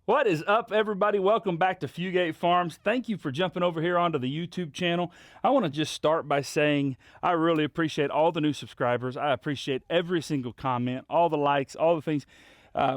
What is up, everybody? Welcome back to Fugate Farms. Thank you for jumping over here onto the YouTube channel. I want to just start by saying I really appreciate all the new subscribers. I appreciate every single comment, all the likes, all the things.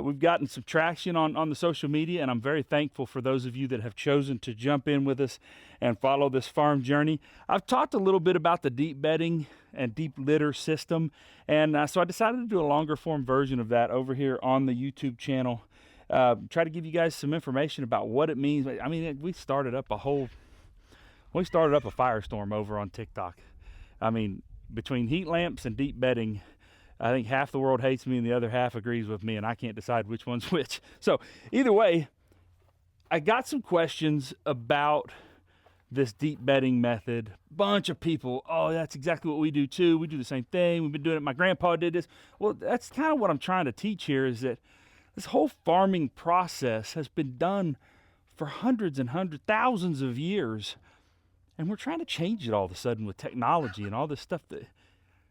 We've gotten some traction on the social media, and I'm very thankful for those of you that have chosen to jump in with us and follow this farm journey. I've talked a little bit about the deep bedding and deep litter system, and so I decided to do a longer form version of that over here on the YouTube channel. Try to give you guys some information about what it means. I mean, we started up a firestorm over on TikTok. I mean, between heat lamps and deep bedding, I think half the world hates me and the other half agrees with me, and I can't decide which one's which. So either way, I got some questions about this deep bedding method. Bunch of people, oh, that's exactly what we do too. We do the same thing. We've been doing it. My grandpa did this. Well, that's kind of what I'm trying to teach here, is that this whole farming process has been done for hundreds and thousands of years, and we're trying to change it all of a sudden with technology and all this stuff.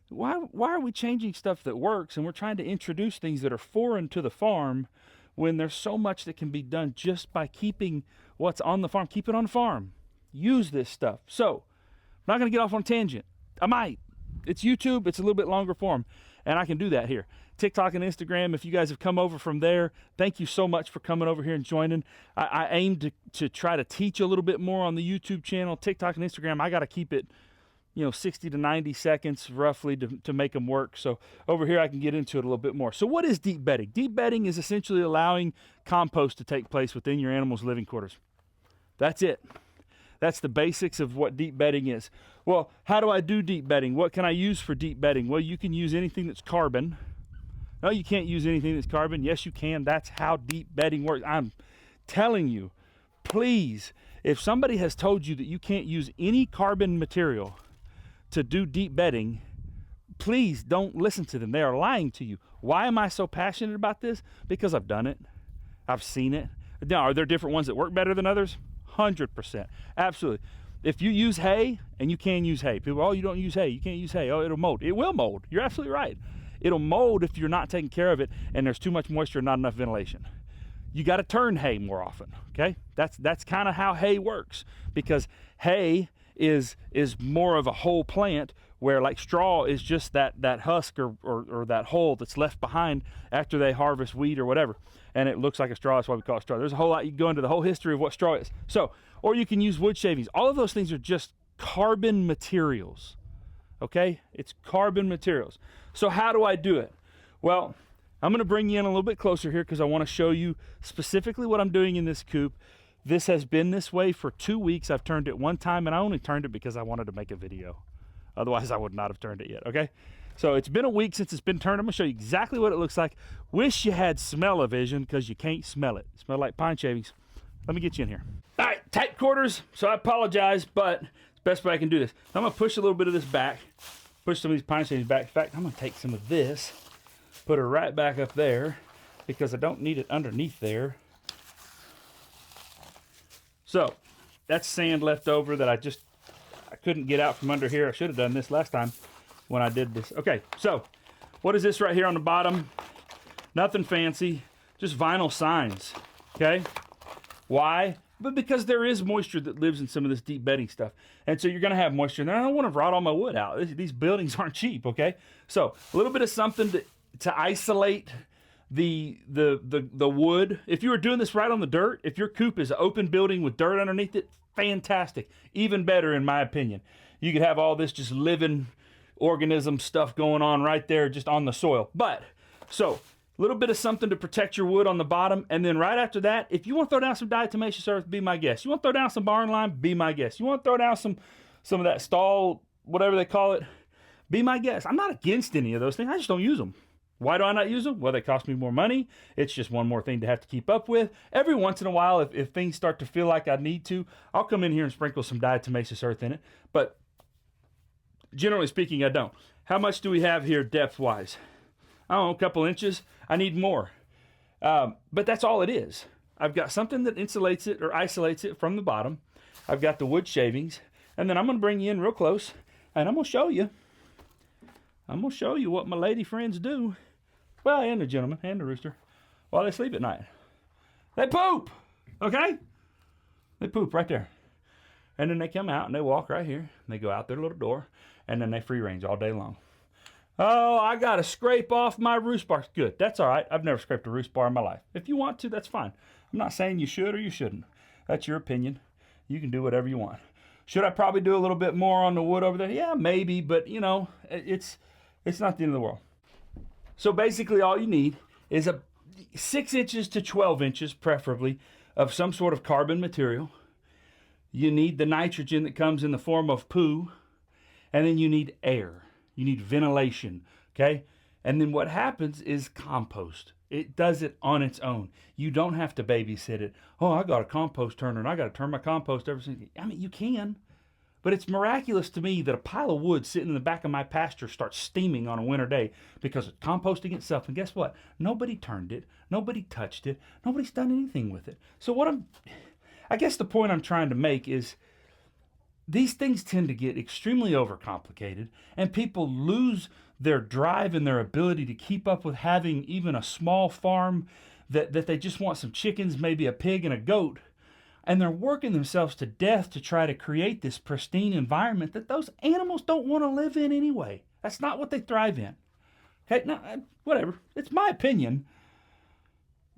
Why are we changing stuff that works, and we're trying to introduce things that are foreign to the farm when there's so much that can be done just by keeping what's on the farm? Keep it on the farm. Use this stuff. So I'm not going to get off on a tangent. I might. It's YouTube. It's a little bit longer form, and I can do that here. TikTok and Instagram, if you guys have come over from there, thank you so much for coming over here and joining. I aim to try to teach a little bit more on the YouTube channel. TikTok and Instagram, I got to keep it 60 to 90 seconds roughly to make them work. So over here I can get into it a little bit more. So what is deep bedding? Deep bedding is essentially allowing compost to take place within your animal's living quarters. That's it. That's the basics of what deep bedding is. Well, how do I do deep bedding? What can I use for deep bedding? Well, you can use anything that's carbon. No, you can't use anything that's carbon. Yes, you can. That's how deep bedding works. I'm telling you, please, if somebody has told you that you can't use any carbon material to do deep bedding, please don't listen to them. They are lying to you. Why am I so passionate about this? Because I've done it. I've seen it. Now, are there different ones that work better than others? 100%. Absolutely. If you use hay, and you can use hay. People, oh, you don't use hay. You can't use hay. Oh, it'll mold. It will mold. You're absolutely right. It'll mold if you're not taking care of it and there's too much moisture and not enough ventilation. You got to turn hay more often, okay? That's kind of how hay works, because hay is more of a whole plant, where like straw is just that husk or that hull that's left behind after they harvest wheat or whatever, and it looks like a straw. That's why we call it straw. There's a whole lot. You can go into the whole history of what straw is. So, or you can use wood shavings. All of those things are just carbon materials, okay? It's carbon materials. So how do I do it? Well, I'm going to bring you in a little bit closer here because I want to show you specifically what I'm doing in this coop. This has been this way for 2 weeks. I've turned it one time, and I only turned it because I wanted to make a video. Otherwise, I would not have turned it yet, okay? So it's been a week since it's been turned. I'm going to show you exactly what it looks like. Wish you had smell-o-vision, because you can't smell it. It smells like pine shavings. Let me get you in here. All right, tight quarters, so I apologize, but it's the best way I can do this. So I'm going to push a little bit of this back, push some of these pine shavings back. In fact, I'm going to take some of this, put her right back up there, because I don't need it underneath there. So that's sand left over that I couldn't get out from under here. I should have done this last time when I did this. Okay, so what is this right here on the bottom? Nothing fancy, just vinyl signs, okay? Why? But because there is moisture that lives in some of this deep bedding stuff. And so you're gonna have moisture in there. I don't wanna rot all my wood out. These buildings aren't cheap, okay? So a little bit of something to isolate the wood. If you were doing this right on the dirt, if your coop is an open building with dirt underneath it, fantastic. Even better, in my opinion. You could have all this just living organism stuff going on right there just on the soil. But so a little bit of something to protect your wood on the bottom, and then right after that, if you want to throw down some diatomaceous earth, be my guest. You want to throw down some barn lime, be my guest. You want to throw down some of that stall, whatever they call it, be my guest. I'm not against any of those things. I just don't use them. Why do I not use them? Well, they cost me more money. It's just one more thing to have to keep up with. Every once in a while, if things start to feel like I need to, I'll come in here and sprinkle some diatomaceous earth in it. But generally speaking, I don't. How much do we have here depth-wise? I don't know, a couple inches. I need more. But that's all it is. I've got something that insulates it or isolates it from the bottom. I've got the wood shavings. And then I'm going to bring you in real close, and I'm going to show you. I'm going to show you what my lady friends do. Well, and the gentleman and the rooster while they sleep at night. They poop, okay? They poop right there. And then they come out and they walk right here. And they go out their little door, and then they free range all day long. Oh, I got to scrape off my roost bar. Good, that's all right. I've never scraped a roost bar in my life. If you want to, that's fine. I'm not saying you should or you shouldn't. That's your opinion. You can do whatever you want. Should I probably do a little bit more on the wood over there? Yeah, maybe, but you know, it's not the end of the world. So basically all you need is a 6 inches to 12 inches, preferably, of some sort of carbon material. You need the nitrogen that comes in the form of poo, and then you need air. You need ventilation, okay? And then what happens is compost. It does it on its own. You don't have to babysit it. Oh, I got a compost turner and I got to turn my compost every single day. I mean, you can, but it's miraculous to me that a pile of wood sitting in the back of my pasture starts steaming on a winter day because it's composting itself. And guess what? Nobody turned it. Nobody touched it. Nobody's done anything with it. So I guess the point I'm trying to make is these things tend to get extremely overcomplicated, and people lose their drive and their ability to keep up with having even a small farm that they just want some chickens, maybe a pig and a goat, and they're working themselves to death to try to create this pristine environment that those animals don't want to live in anyway. That's not what they thrive in. Okay, now, whatever. It's my opinion.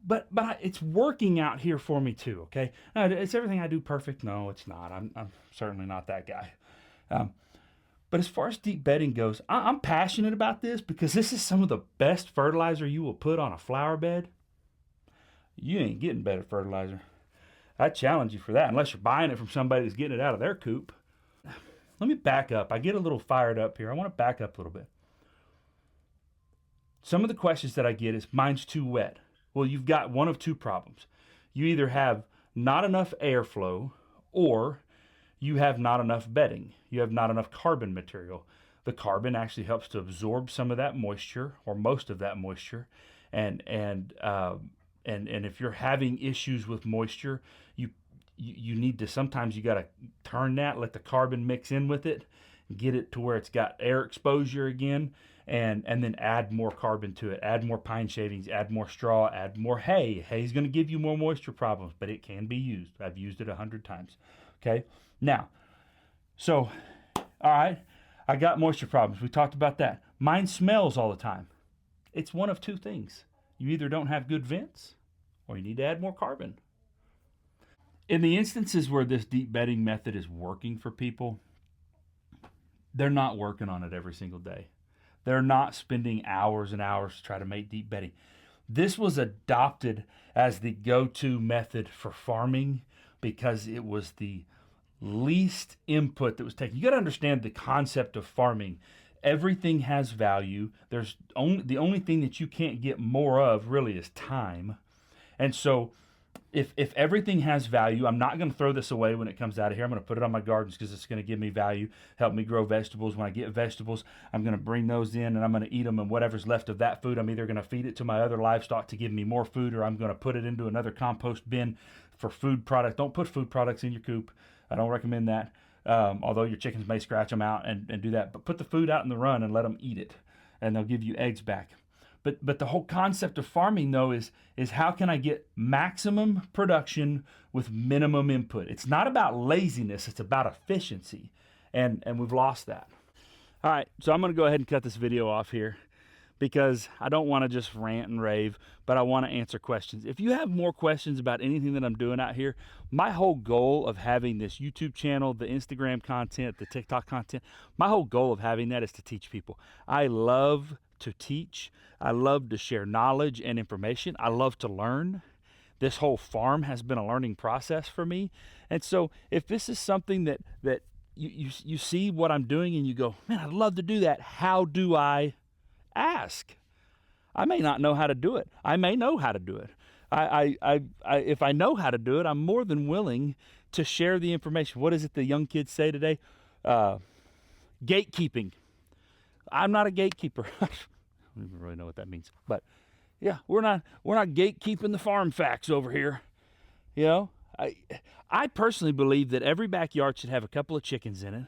But it's working out here for me too, okay? Now, is everything I do perfect? No, it's not. I'm certainly not that guy. But as far as deep bedding goes, I'm passionate about this because this is some of the best fertilizer you will put on a flower bed. You ain't getting better fertilizer. I challenge you for that, unless you're buying it from somebody that's getting it out of their coop. Let me back up. I get a little fired up here. I want to back up a little bit. Some of the questions that I get is, mine's too wet. Well, you've got one of two problems. You either have not enough airflow or you have not enough bedding. You have not enough carbon material. The carbon actually helps to absorb some of that moisture or most of that moisture. And if you're having issues with moisture, you need to, sometimes you got to turn that, let the carbon mix in with it, get it to where it's got air exposure again. And then add more carbon to it, add more pine shavings, add more straw, add more hay. Hay's going to give you more moisture problems, but it can be used. I've used it 100 times. Okay, now, so, all right, I got moisture problems. We talked about that. Mine smells all the time. It's one of two things. You either don't have good vents or you need to add more carbon. In the instances where this deep bedding method is working for people, they're not working on it every single day. They're not spending hours and hours to try to make deep bedding. This was adopted as the go-to method for farming because it was the least input that was taken. You got to understand the concept of farming. Everything has value. The only thing that you can't get more of really is time. And so if everything has value, I'm not going to throw this away when it comes out of here. I'm going to put it on my gardens because it's going to give me value, help me grow vegetables. When I get vegetables, I'm going to bring those in and I'm going to eat them. And whatever's left of that food, I'm either going to feed it to my other livestock to give me more food, or I'm going to put it into another compost bin for food products. Don't put food products in your coop. I don't recommend that. Although your chickens may scratch them out and do that. But put the food out in the run and let them eat it, and they'll give you eggs back. But the whole concept of farming, though, is how can I get maximum production with minimum input? It's not about laziness. It's about efficiency. And we've lost that. All right, so I'm going to go ahead and cut this video off here because I don't want to just rant and rave, but I want to answer questions. If you have more questions about anything that I'm doing out here, my whole goal of having this YouTube channel, the Instagram content, the TikTok content, my whole goal of having that is to teach people. I love to teach. I love to share knowledge and information. I love to learn. This whole farm has been a learning process for me. And so if this is something that you see what I'm doing and you go, man, I'd love to do that. How do I ask? I may not know how to do it. I may know how to do it. If I know how to do it, I'm more than willing to share the information. What is it the young kids say today? Gatekeeping. I'm not a gatekeeper. I don't even really know what that means. But yeah, we're not gatekeeping the farm facts over here. You know, I personally believe that every backyard should have a couple of chickens in it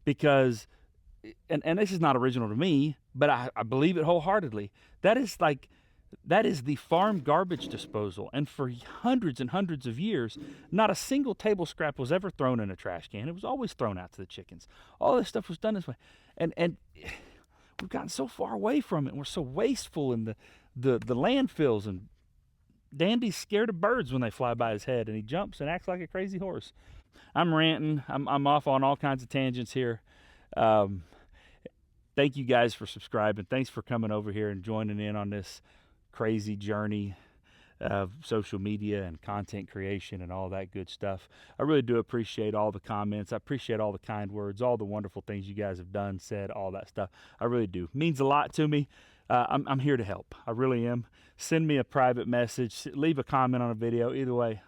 because, and this is not original to me, but I believe it wholeheartedly. That is like That is the farm garbage disposal. And for hundreds and hundreds of years, not a single table scrap was ever thrown in a trash can. It was always thrown out to the chickens. All this stuff was done this way. And we've gotten so far away from it. And we're so wasteful in the landfills. And Dandy's scared of birds when they fly by his head. And he jumps and acts like a crazy horse. I'm ranting. I'm off on all kinds of tangents here. Thank you guys for subscribing. Thanks for coming over here and joining in on this crazy journey of social media and content creation and all that good stuff. I really do appreciate all the comments. I appreciate all the kind words, all the wonderful things you guys have done, said, all that stuff. I really do. It means a lot to me. I'm here to help. I really am. Send me a private message. Leave a comment on a video. Either way,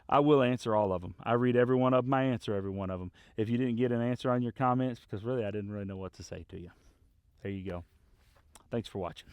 I will answer all of them. I read every one of them. I answer every one of them. If you didn't get an answer on your comments, because really I didn't really know what to say to you. There you go. Thanks for watching.